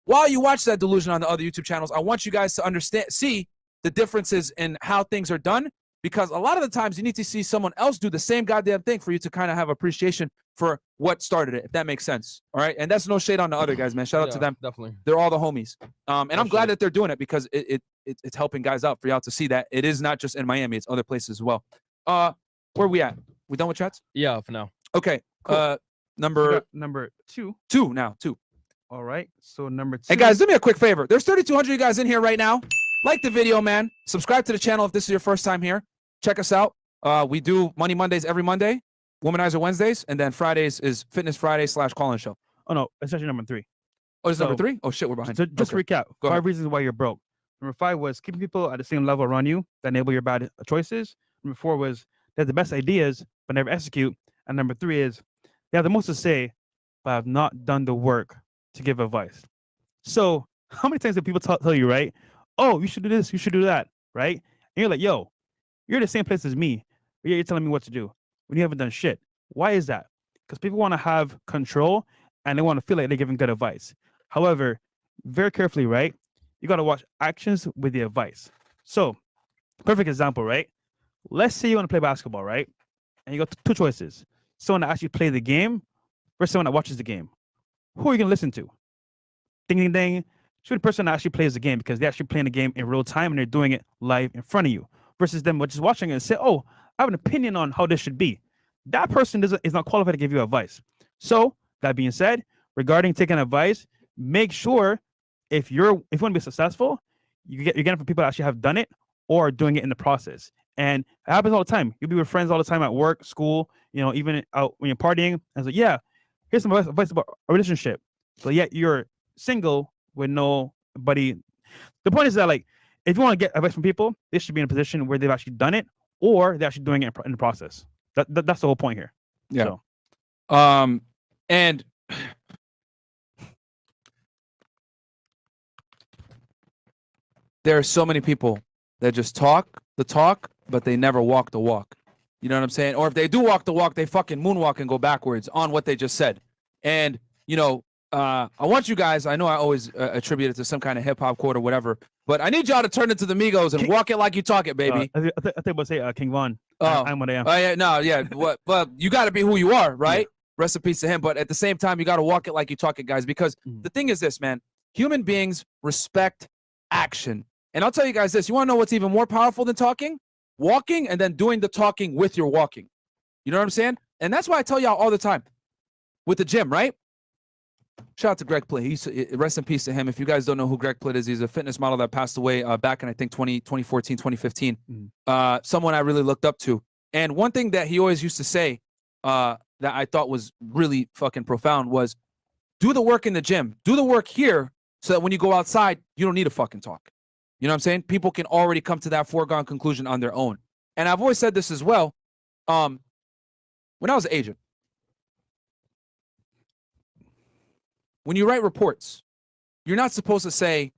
while you watch that delusion on the other YouTube channels, I want you guys to see the differences in how things are done, because a lot of the times you need to see someone else do the same goddamn thing for you to kind of have appreciation for what started it, if that makes sense. All right. And that's no shade on the other guys, man. Shout out to them. Definitely. They're all the homies. And I'm glad that they're doing it, because it's helping guys out for y'all to see that it is not just in Miami, it's other places as well. Where we at? We done with chats? Yeah, for now. Okay. Cool. Number two. Two. All right. So number 2. Hey guys, do me a quick favor. There's 3,200 of you guys in here right now. Like the video, man. Subscribe to the channel if this is your first time here. Check us out. We do Money Mondays every Monday, Womanizer Wednesdays, and then Fridays is Fitness Friday / call-in show. Oh no, it's actually number 3. Oh, it's number 3? Oh shit, we're behind. So just to recap, Go 5 ahead. reasons why you're broke. Number 5 was keeping people at the same level around you that enable your bad choices. Number 4 was they have the best ideas but never execute. And number 3 is they have the most to say but have not done the work to give advice. So how many times do people tell you, right? Oh, you should do this, you should do that, right? And you're like, yo, you're in the same place as me, but you're telling me what to do when you haven't done shit. Why is that? Because people want to have control and they want to feel like they're giving good advice. However, very carefully, right? You got to watch actions with the advice. So, perfect example, right? Let's say you want to play basketball, right? And you got 2 choices. Someone that actually plays the game versus someone that watches the game. Who are you going to listen to? Ding, ding, ding. Should the person that actually plays the game, because they're actually playing the game in real time and they're doing it live in front of you, versus them just watching it and say, oh, I have an opinion on how this should be. That person is not qualified to give you advice. So that being said, regarding taking advice, make sure if you want to be successful, you're getting it from people that actually have done it or are doing it in the process. And it happens all the time. You'll be with friends all the time at work, school, even out when you're partying. And so, yeah, here's some advice about a relationship. So yet you're single with nobody. The point is that, like, if you want to get advice from people, they should be in a position where they've actually done it or they're actually doing it in the process. That's the whole point here. Yeah. So. And there are so many people that just talk the talk, but they never walk the walk. You know what I'm saying? Or if they do walk the walk, they fucking moonwalk and go backwards on what they just said. And, I want you guys, I know I always attribute it to some kind of hip hop quote or whatever, but I need y'all to turn into the Migos and walk it like you talk it, baby. I think we'll say King Von. Oh, I'm what I am. Oh, yeah, no, yeah. But you got to be who you are, right? Yeah. Rest in peace to him. But at the same time, you got to walk it like you talk it, guys, because the thing is this, man. Human beings respect action. And I'll tell you guys this. You want to know what's even more powerful than talking? Walking and then doing the talking with your walking. You know what I'm saying? And that's why I tell y'all all the time with the gym, right? Shout out to Greg Plitt. Rest in peace to him. If you guys don't know who Greg Plitt is, he's a fitness model that passed away back in, I think, 2014, 2015. Someone I really looked up to. And one thing that he always used to say that I thought was really fucking profound was, do the work in the gym. Do the work here so that when you go outside, you don't need to fucking talk. You know what I'm saying? People can already come to that foregone conclusion on their own. And I've always said this as well. When I was an agent, when you write reports, you're not supposed to say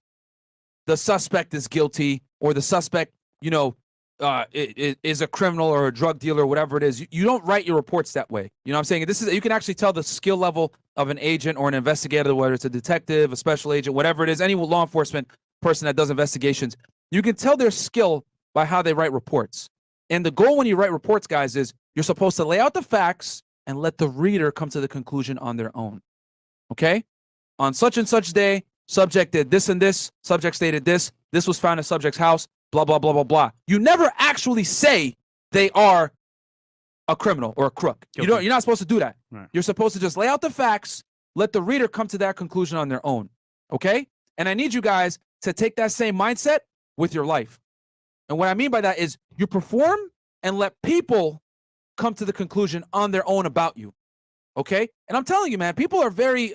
the suspect is guilty or the suspect, is a criminal or a drug dealer or whatever it is. You don't write your reports that way. You know what I'm saying? You can actually tell the skill level of an agent or an investigator, whether it's a detective, a special agent, whatever it is, any law enforcement person that does investigations. You can tell their skill by how they write reports. And the goal when you write reports, guys, is you're supposed to lay out the facts and let the reader come to the conclusion on their own. Okay? On such and such day, subject did this and this, subject stated this was found in subject's house, blah, blah, blah, blah, blah. You never actually say they are a criminal or a crook. You're not supposed to do that. Right. You're supposed to just lay out the facts, let the reader come to that conclusion on their own. Okay? And I need you guys to take that same mindset with your life. And what I mean by that is you perform and let people come to the conclusion on their own about you. Okay? And I'm telling you, man, people are very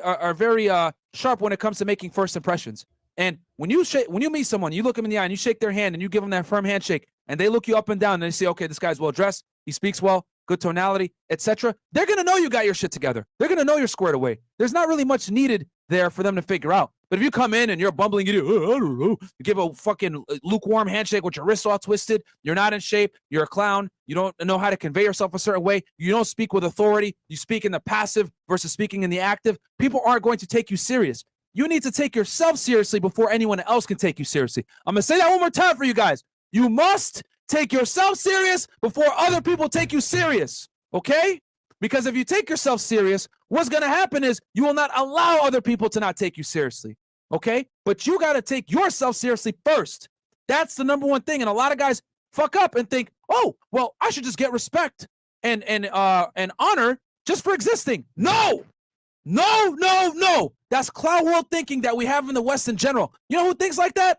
sharp when it comes to making first impressions. And when you meet someone, you look them in the eye and you shake their hand and you give them that firm handshake and they look you up and down and they say, okay, this guy's well dressed, he speaks well, good tonality, etc. They're going to know you got your shit together. They're going to know you're squared away. There's not really much needed there for them to figure out. But if you come in and you're a bumbling idiot, I don't know, you give a fucking lukewarm handshake with your wrists all twisted, you're not in shape, you're a clown, you don't know how to convey yourself a certain way, you don't speak with authority, you speak in the passive versus speaking in the active, people aren't going to take you serious. you need to take yourself seriously before anyone else can take you seriously. I'm going to say that one more time for you guys. You must take yourself serious before other people take you serious, okay? Because if you take yourself serious, what's going to happen is you will not allow other people to not take you seriously, okay? But you got to take yourself seriously first. That's the number one thing. And a lot of guys fuck up and think, oh, well, I should just get respect and honor just for existing. No. That's clown world thinking that we have in the West in general. You know who thinks like that?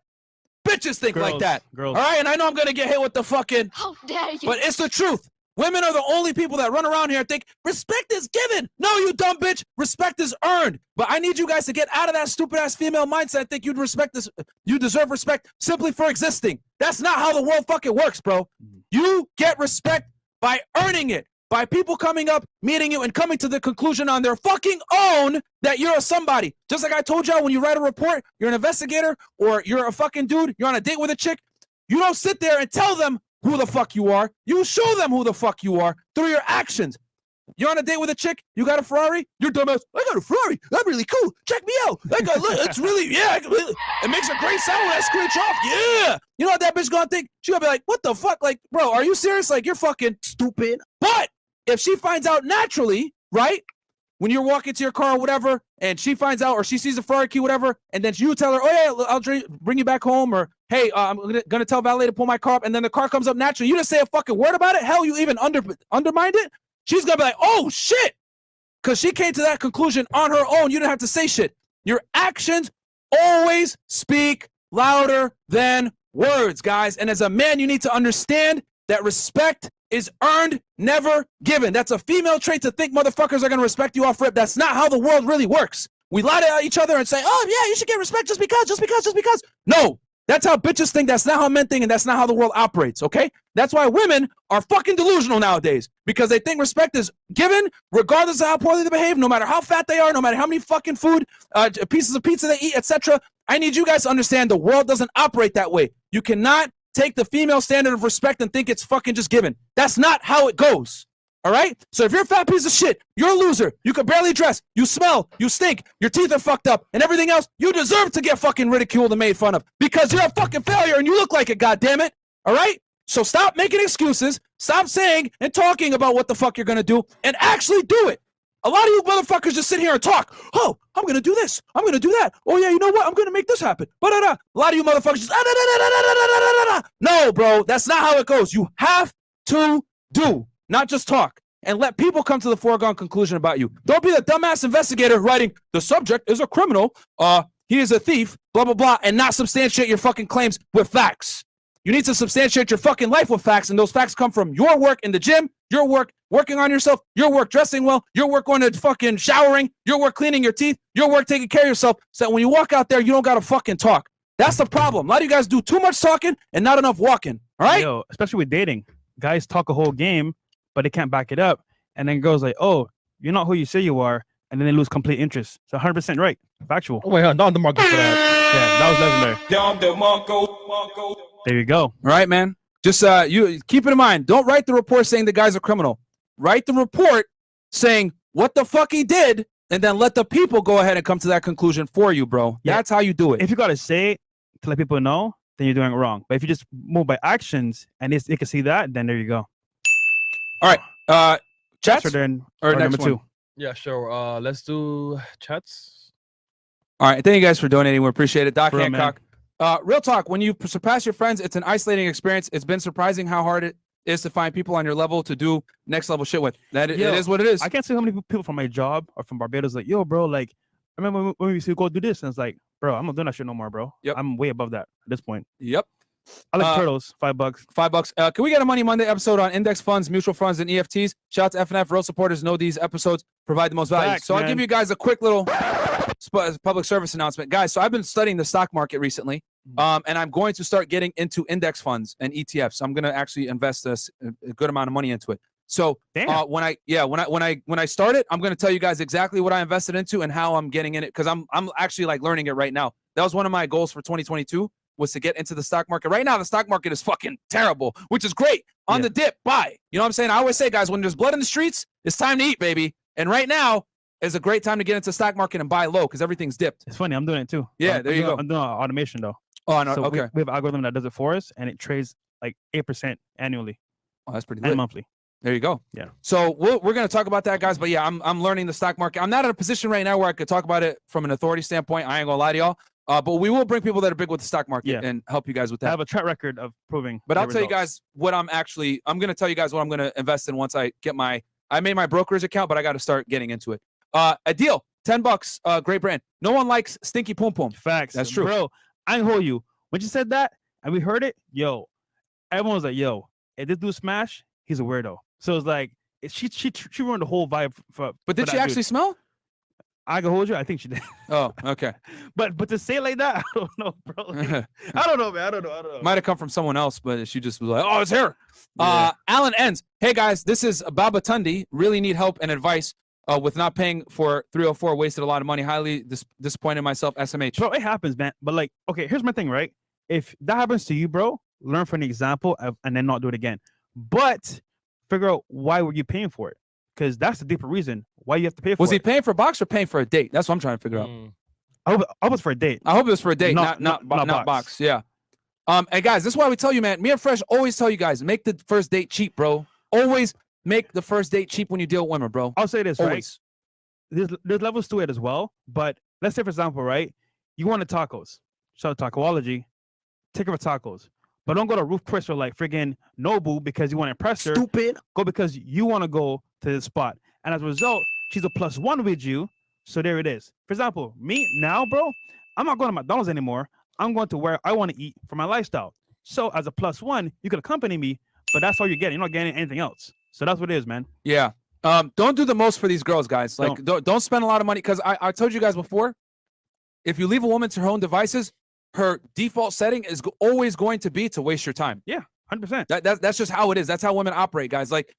Bitches think like that. Girls. All right, and I know I'm going to get hit with the fucking... How dare you? But it's the truth. Women are the only people that run around here and think, respect is given. No, you dumb bitch. Respect is earned. But I need you guys to get out of that stupid-ass female mindset and think you deserve respect simply for existing. That's not how the world fucking works, bro. You get respect by earning it. By people coming up, meeting you, and coming to the conclusion on their fucking own that you're a somebody. Just like I told y'all, when you write a report, you're an investigator, or you're a fucking dude, you're on a date with a chick, you don't sit there and tell them who the fuck you are. You show them who the fuck you are through your actions. You're on a date with a chick, you got a Ferrari, you're dumbass, I got a Ferrari, I'm really cool, check me out. Look, it's really, yeah, it makes a great sound when I screech off, yeah. You know what that bitch gonna think? She gonna be like, what the fuck? Like, bro, are you serious? Like, you're fucking stupid. But if she finds out naturally, right, when you're walking to your car or whatever, and she finds out, or she sees a Ferrari key, whatever, and then you tell her, oh yeah, I'll bring you back home, or hey, I'm gonna tell valet to pull my car up, and then the car comes up naturally. You didn't say a fucking word about it. Hell, you even undermined it. She's gonna be like, oh shit, because she came to that conclusion on her own. You didn't have to say shit. Your actions always speak louder than words, guys. And as a man, you need to understand that respect is earned, never given. That's a female trait to think motherfuckers are going to respect you off rip. That's not how the world really works. We lie to each other and say, oh, yeah, you should get respect just because. No, that's how bitches think. That's not how men think, and that's not how the world operates, okay? That's why women are fucking delusional nowadays, because they think respect is given regardless of how poorly they behave, no matter how fat they are, no matter how many fucking pieces of pizza they eat, etc. I need you guys to understand the world doesn't operate that way. You cannot take the female standard of respect and think it's fucking just given. That's not how it goes. All right? So if you're a fat piece of shit, you're a loser, you can barely dress, you smell, you stink, your teeth are fucked up, and everything else, you deserve to get fucking ridiculed and made fun of because you're a fucking failure and you look like it, goddammit. All right? So stop making excuses, stop saying and talking about what the fuck you're gonna do, and actually do it. A lot of you motherfuckers just sit here and talk. Oh, I'm going to do this. I'm going to do that. Oh, yeah, you know what? I'm going to make this happen. A lot of you motherfuckers just... No, bro, that's not how it goes. You have to do, not just talk. And let people come to the foregone conclusion about you. Don't be the dumbass investigator writing, the subject is a criminal, he is a thief, blah, blah, blah, and not substantiate your fucking claims with facts. You need to substantiate your fucking life with facts, and those facts come from your work in the gym, your work working on yourself, your work dressing well, your work going to fucking showering, your work cleaning your teeth, your work taking care of yourself, so that when you walk out there, you don't got to fucking talk. That's the problem. A lot of you guys do too much talking and not enough walking, all right? Yo, especially with dating. Guys talk a whole game, but they can't back it up. And then girls like, oh, you're not who you say you are. And then they lose complete interest. So 100% right. Factual. Oh, wait, not the Marco for that. Yeah, that was legendary. There you go. All right, man. Just you keep it in mind. Don't write the report saying the guy's a criminal. Write the report saying what the fuck he did, and then let the people go ahead and come to that conclusion for you, bro. Yeah. That's how you do it. If you got to say it to let people know, then you're doing it wrong. But if you just move by actions and they can see that, then there you go. All right. Chats or then or next number two. one? Yeah, sure. Let's do chats. All right. Thank you guys for donating. We appreciate it. Doc For real, Hancock. Real talk. When you surpass your friends, it's an isolating experience. It's been surprising how hard it is to find people on your level to do next level shit with. It is what it is. I can't see how many people from my job or from Barbados like, yo, bro, like, I remember when we used to go do this, and it's like, bro, I'm not doing that shit no more, bro. Yep. I'm way above that at this point. Yep. I like turtles. $5. $5. Can we get a Money Monday episode on index funds, mutual funds, and EFTs? Shout out to FNF. Real supporters know these episodes provide the most value. Facts, so I'll man. give you guys a quick little public service announcement. Guys, so I've been studying the stock market recently, and I'm going to start getting into index funds and ETFs. I'm going to actually invest a good amount of money into it. So when I start it, I'm going to tell you guys exactly what I invested into and how I'm getting in it, because I'm actually like learning it right now. That was one of my goals for 2022. Was to get into the stock market. Right now, the stock market is fucking terrible, which is great. On the dip, buy. You know what I'm saying? I always say, guys, when there's blood in the streets, it's time to eat, baby. And right now, is a great time to get into the stock market and buy low because everything's dipped. It's funny. I'm doing it too. Yeah, I'm there you doing- go. I'm doing automation though. Oh, no, So okay. we have an algorithm that does it for us, and it trades like 8% annually Oh, that's pretty and lit. monthly. There you go. Yeah. So we're going to talk about that, guys. But yeah, I'm learning the stock market. I'm not in a position right now where I could talk about it from an authority standpoint. I ain't gonna lie to y'all. But we will bring people that are big with the stock market Yeah. and help you guys with I that. have a track record of proving. But the I'll tell you results. guys what I'm going to tell you guys what I'm going to invest in once I get I made my brokerage account, but I got to start getting into it. A deal, $10, great brand. No one likes stinky pum pum. Facts. That's true. Bro, I ain't hold you. When you said that and we heard it, yo, everyone was like, yo, if this dude smash, he's a weirdo. So it's like, she ruined the whole vibe for. But did for she that actually dude. smell? I can hold you. I think she did. Oh, okay. But to say it like that, I don't know, bro. Like, I don't know, man. I don't know. Might have come from someone else, but she just was like, "Oh, it's here." Yeah. Alan ends. Hey guys, this is Baba Tundi. Really need help and advice with not paying for 304. Wasted a lot of money. Highly disappointed in myself. SMH. Bro, it happens, man. But like, okay, here's my thing, right? If that happens to you, bro, learn from the example and then not do it again. But figure out why were you paying for it? Because that's the deeper reason why you have to pay for Was it. he paying for box or paying for a date? That's what I'm trying to figure out. I hope it was for a date. I hope it was for a date, Not- not not box. Yeah. And guys, this is why we tell you, man. Me and Fresh always tell you guys, make the first date cheap, bro. Always make the first date cheap when you deal with women, bro. I'll say this, right? Always. There's levels to it as well. But let's say, for example, right? You want tacos. Shout out Tacoology. Take her for tacos. But don't go to Ruth Chris or like friggin' Nobu because you want to impress her. Stupid. Go because you want to go to the spot. And as a result, she's a +1 with you. So there it is. For example, me now, bro, I'm not going to McDonald's anymore. I'm going to where I want to eat for my lifestyle. So as a +1, you could accompany me, but that's all you're getting. You're not getting anything else. So that's what it is, man. Yeah. Don't do the most for these girls, guys. Like, don't spend a lot of money because I told you guys before, if you leave a woman to her own devices, her default setting is always going to be to waste your time. Yeah, 100%. That's just how it is. That's how women operate, guys. Like,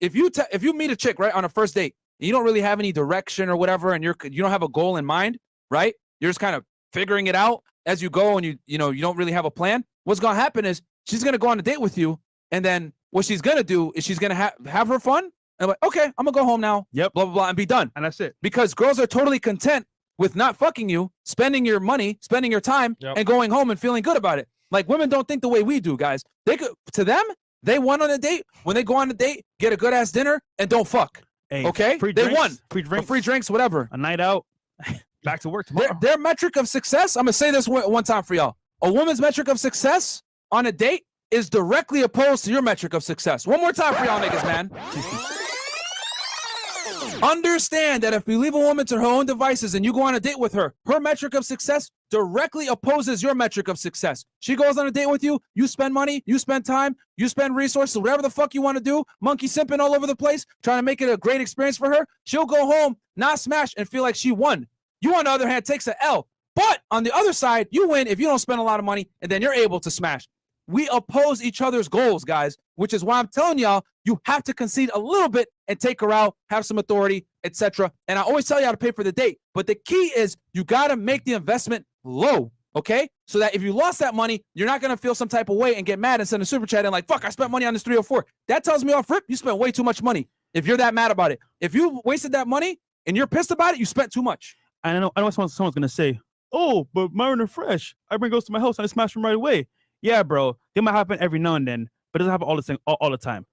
if you meet a chick right on a first date, and you don't really have any direction or whatever, and you don't have a goal in mind, right? You're just kind of figuring it out as you go, and you don't really have a plan. What's gonna happen is she's gonna go on a date with you, and then what she's gonna do is she's gonna have her fun, and I'm like, okay, I'm gonna go home now. Yep. Blah blah blah, and be done. And that's it. Because girls are totally content with not fucking you, spending your money, spending your time, Yep. and going home and feeling good about it. Like, women don't think the way we do, guys. To them, they won on a date. When they go on a date, get a good ass dinner, and don't fuck. Hey, Okay? free They drinks, won. Free drinks. Free drinks, whatever. A night out. Back to work tomorrow. Their metric of success, I'm gonna say this one time for y'all. A woman's metric of success on a date is directly opposed to your metric of success. One more time for y'all niggas, man. Understand that if you leave a woman to her own devices and you go on a date with her, her metric of success directly opposes your metric of success. She goes on a date with you, you spend money, you spend time, you spend resources, whatever the fuck you want to do, monkey simping all over the place, trying to make it a great experience for her. She'll go home, not smash, and feel like she won. You, on the other hand, takes an L. But on the other side, you win if you don't spend a lot of money, and then you're able to smash. We oppose each other's goals, guys, which is why I'm telling y'all, you have to concede a little bit and take her out, have some authority, etc. And I always tell you how to pay for the date. But the key is you got to make the investment low, okay? So that if you lost that money, you're not going to feel some type of way and get mad and send a super chat and like, fuck, I spent money on this 304. That tells me off rip, you spent way too much money if you're that mad about it. If you wasted that money and you're pissed about it, you spent too much. I know someone's going to say, oh, but Myron and Fresh, I bring girls to my house and I smash them right away. Yeah, bro. It might happen every now and then, but it doesn't happen all the time.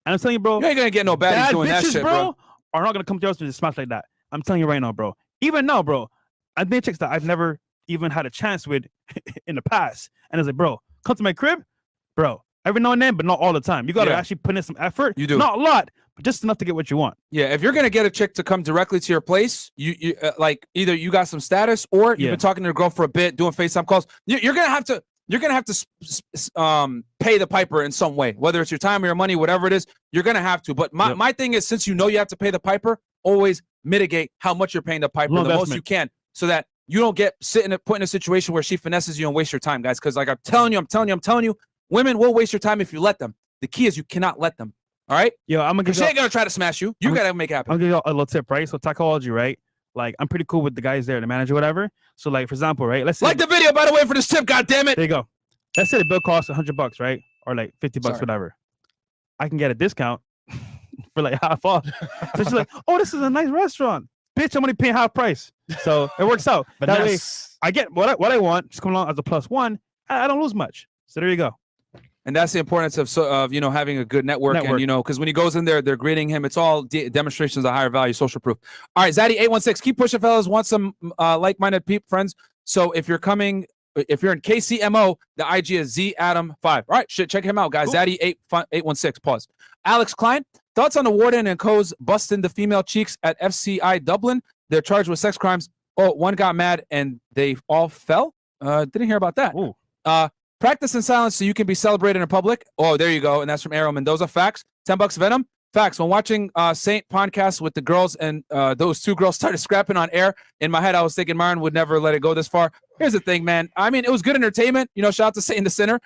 And I'm telling you, bro, You ain't going to get no baddies bad doing that bitches, shit, bro. are not going to come to your house and just smash like that. I'm telling you right now, bro. Even now, bro, I've been chicks that I've never even had a chance with in the past. And it's like, bro, come to my crib, bro. Every now and then, but not all the time. You got to Yeah. actually put in some effort. You do. Not a lot, but just enough to get what you want. Yeah, if you're gonna get a chick to come directly to your place, you like either you got some status or you've Yeah. been talking to your girl for a bit, doing FaceTime calls. You're gonna have to pay the piper in some way, whether it's your time or your money, whatever it is. You're gonna have to. But my, Yep. my thing is, since you know you have to pay the piper, always mitigate how much you're paying the piper Low the most investment. you can, so that you don't get put in a situation where she finesses you and waste your time, guys. Because like I'm telling you, women will waste your time if you let them. The key is you cannot let them. All right? Yo, I'm going to Because give she you ain't gonna try to smash you. You I'm- gotta make it happen. I'll give you a little tip, right? So Tacoology, right? Like, I'm pretty cool with the guys there, the manager, whatever. So, like, for example, right? Let's say Like the video, by the way, for this tip. God damn it! there you go. Let's say the bill costs $100, right? Or like $50, Sorry. whatever. I can get a discount for like half off. So she's like, "Oh, this is a nice restaurant. bitch, I'm only paying half price. So it works out. But That way, I get what I want. Just come along as a +1. I don't lose much. So there you go. And that's the importance of you know, having a good network. And you know, because when he goes in there, they're greeting him. It's all demonstrations of higher value, social proof. All right, Zaddy 816, keep pushing, fellas. Want some like-minded friends? So if you're in KCMO, the IG is ZAdam5. All right, check him out, guys. Cool. Zaddy 816. Pause. Alex Klein, thoughts on the warden and co's busting the female cheeks at FCI Dublin? They're charged with sex crimes. Oh, one got mad and they all fell. Didn't hear about that. Ooh. Practice in silence so you can be celebrated in public. Oh, there you go. And that's from Arrow Mendoza. Facts. $10 Venom. Facts. When watching Saint podcast with the girls and those two girls started scrapping on air, in my head I was thinking Myron would never let it go this far. Here's the thing, man. I mean, it was good entertainment. You know, shout out to Saint in the Center.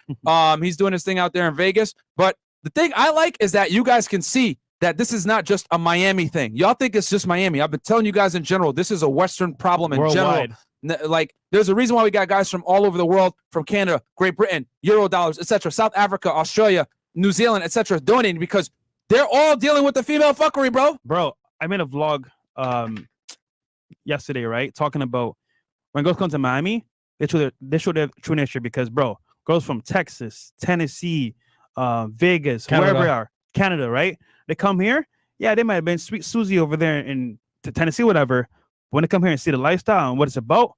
He's doing his thing out there in Vegas. But the thing I like is that you guys can see that this is not just a Miami thing. Y'all think it's just Miami. I've been telling you guys in general, this is a Western problem in Worldwide. general. Like, there's a reason why we got guys from all over the world, from Canada, Great Britain, Euro dollars, etc., South Africa, Australia, New Zealand, etc., donating because they're all dealing with the female fuckery, bro. Bro, I made a vlog yesterday, right? Talking about when girls come to Miami, they show their true nature because, bro, girls from Texas, Tennessee, Vegas, Canada. wherever they are, Canada, right? They come here. Yeah, they might have been Sweet Susie over there in Tennessee, whatever. When they come here and see the lifestyle and what it's about,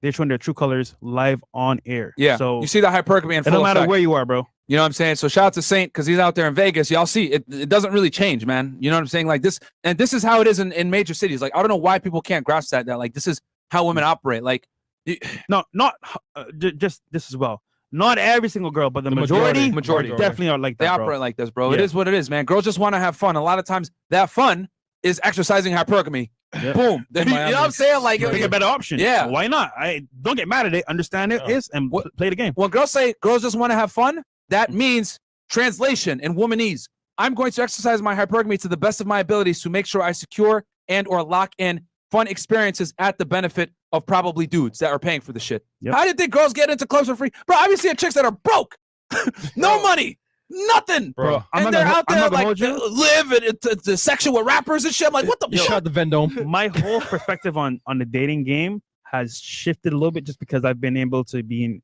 they're showing their true colors live on air. Yeah. So you see the hypergamy in it full don't matter effect. where you are, bro. You know what I'm saying? So shout out to Saint because he's out there in Vegas. Y'all see it doesn't really change, man. You know what I'm saying? Like this, and this is how it is in major cities. Like, I don't know why people can't grasp that like this is how women operate. Like, No, not just this as well. Not every single girl, but the majority definitely are like that. they bro. operate like this, bro. It Yeah. is what it is, man. Girls just want to have fun. A lot of times that fun is exercising hypergamy. Yeah. Boom. You know what I'm saying? Like, Pick a better option. Yeah. Why not? I don't get mad at it. Understand it is and play the game. when girls say girls just want to have fun, that means translation in womanese. I'm going to exercise my hypergamy to the best of my abilities to make sure I secure and or lock in fun experiences at the benefit of probably dudes that are paying for the shit. Yep. How do you think girls get into clubs for free? Bro, obviously at chicks that are broke. No money. Nothing. Bro, I'm And not they're gonna out there hold like you. live in the section with rappers and shit. I'm like, what the you fuck? shot the Vendome. My whole perspective on the dating game has shifted a little bit just because I've been able to be in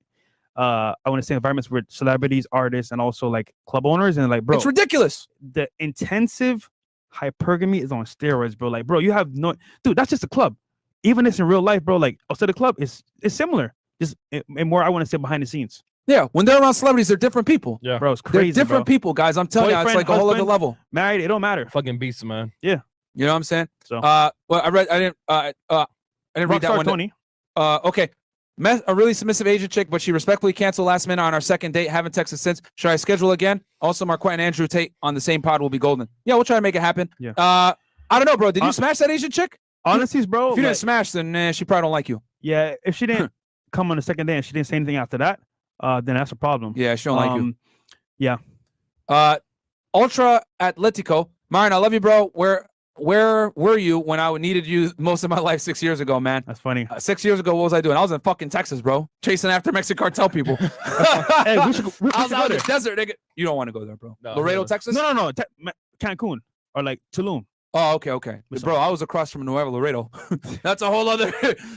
I want to say environments with celebrities, artists, and also like club owners. And like, bro, It's ridiculous. the intensive hypergamy is on steroids, bro. Like, bro, you have no dude, that's just a club. Even this in real life, bro, like outside the club, it's similar. Just and more, I want to say behind the scenes. Yeah, when they're around celebrities, they're different people. Yeah. Bro, it's They're crazy. different bro. people, guys. I'm telling you, it's Boyfriend, like a whole other husband. level. Married, it don't matter. Fucking beast, man. You know what I'm saying? So Well, I didn't read that Rockstar one. Tony. Okay. Met a really submissive Asian chick, but she respectfully canceled last minute on our second date. Haven't texted since. Should I schedule again? Also, Marquette and Andrew Tate on the same pod will be golden. Yeah, we'll try to make it happen. Yeah. I don't know, bro. Did you smash that Asian chick? Honestly, bro. If you like, didn't smash, then she probably don't like you. yeah, if she didn't come on the second day and she didn't say anything after that, then that's a problem. Yeah, she don't like you. Yeah. Ultra Atletico. Myron, I love you, bro. Where were you when I needed you most of my life 6 years ago, man? That's funny. 6 years ago, what was I doing? I was in fucking Texas, bro, chasing after Mexican cartel people. Hey, we should I was go out in there. the desert, nigga. You don't want to go there, bro. No, Laredo, no. Texas? No. Cancun or like Tulum. Oh, okay. What's Bro, I was across from Nuevo Laredo. That's a whole other.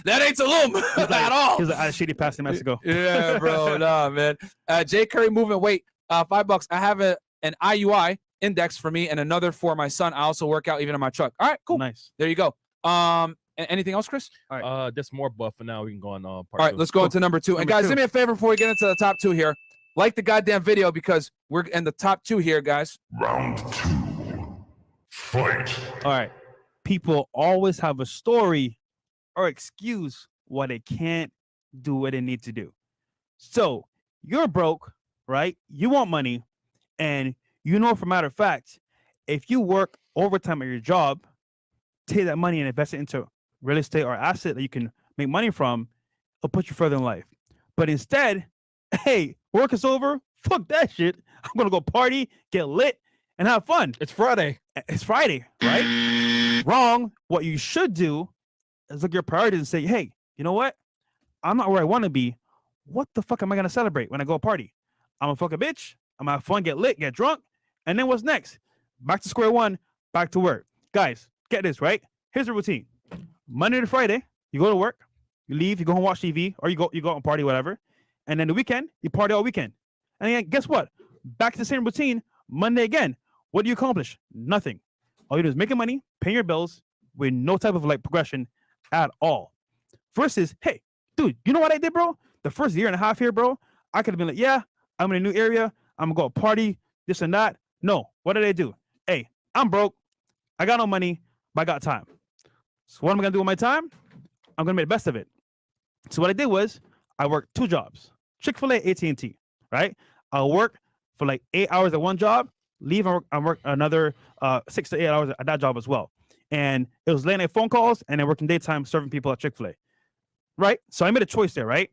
That ain't Tulum at all. He's like, I shady past in Mexico. Yeah, bro. Nah, man. J. Curry movement weight. $5. I have an IUI index for me and another for my son. I also work out even in my truck. All right, cool. Nice. There you go. Anything else, Chris? Just more buff for now. We can go on part All right, two. let's go into number two. And Number guys, two. do me a favor before we get into the top two here. Like the goddamn video because we're in the top two here, guys. Round 2. Fight. All right. People always have a story or excuse why they can't do what they need to do. So you're broke, right? You want money, and you know, for matter of fact, if you work overtime at your job, take that money and invest it into real estate or asset that you can make money from, it'll put you further in life. But instead, hey, work is over. Fuck that shit. I'm gonna go party, get lit, and have fun. It's Friday. It's Friday, right? Wrong. What you should do is look at your priorities and say, hey, you know what? I'm not where I want to be. What the fuck am I gonna celebrate when I go party? I'm gonna fuck a bitch. I'm gonna have fun, get lit, get drunk, and then what's next? Back to square one, back to work. Guys, get this, right? Here's the routine. Monday to Friday, you go to work, you leave, you go home, watch TV, or you go out and party, whatever. And then the weekend, you party all weekend. And then guess what? Back to the same routine. Monday again. What do you accomplish? Nothing. All you do is making money, paying your bills with no type of like progression at all. Versus, hey, dude, you know what I did, bro? The first year and a half here, bro, I could have been like, yeah, I'm in a new area. I'm going to go party, this and that. No. What did I do? Hey, I'm broke. I got no money, but I got time. So what am I going to do with my time? I'm going to make the best of it. So what I did was I worked 2 jobs, Chick-fil-A, AT&T, right? I'll work for like 8 hours at one job, leave and work another 6 to 8 hours at that job as well. And it was late night phone calls and then working daytime serving people at Chick-fil-A, right? So I made a choice there, right?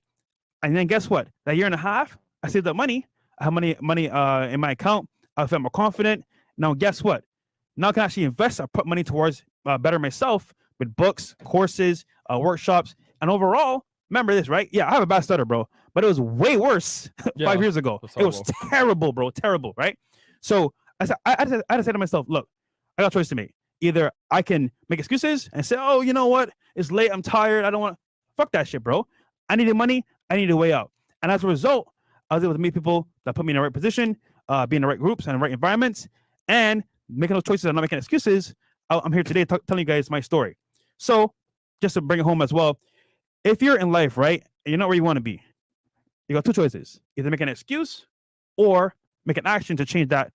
And then guess what? That year and a half, I saved up money. I have money in my account. I felt more confident. Now guess what? Now I can actually invest or put money towards better myself with books, courses, workshops, and overall, remember this, right? Yeah, I have a bad stutter, bro, but it was way worse 5 years ago. It was terrible, bro, terrible, right? So I had to say to myself, look, I got a choice to make. Either I can make excuses and say, oh, you know what? It's late. I'm tired. I don't want to. Fuck that shit, bro. I needed money. I needed a way out. And as a result, I was able to meet people that put me in the right position, be in the right groups and the right environments, and making those choices and not making excuses. I'm here today telling you guys my story. So just to bring it home as well, if you're in life, right, and you're not where you want to be, you got 2 choices: either make an excuse or make an action to change that,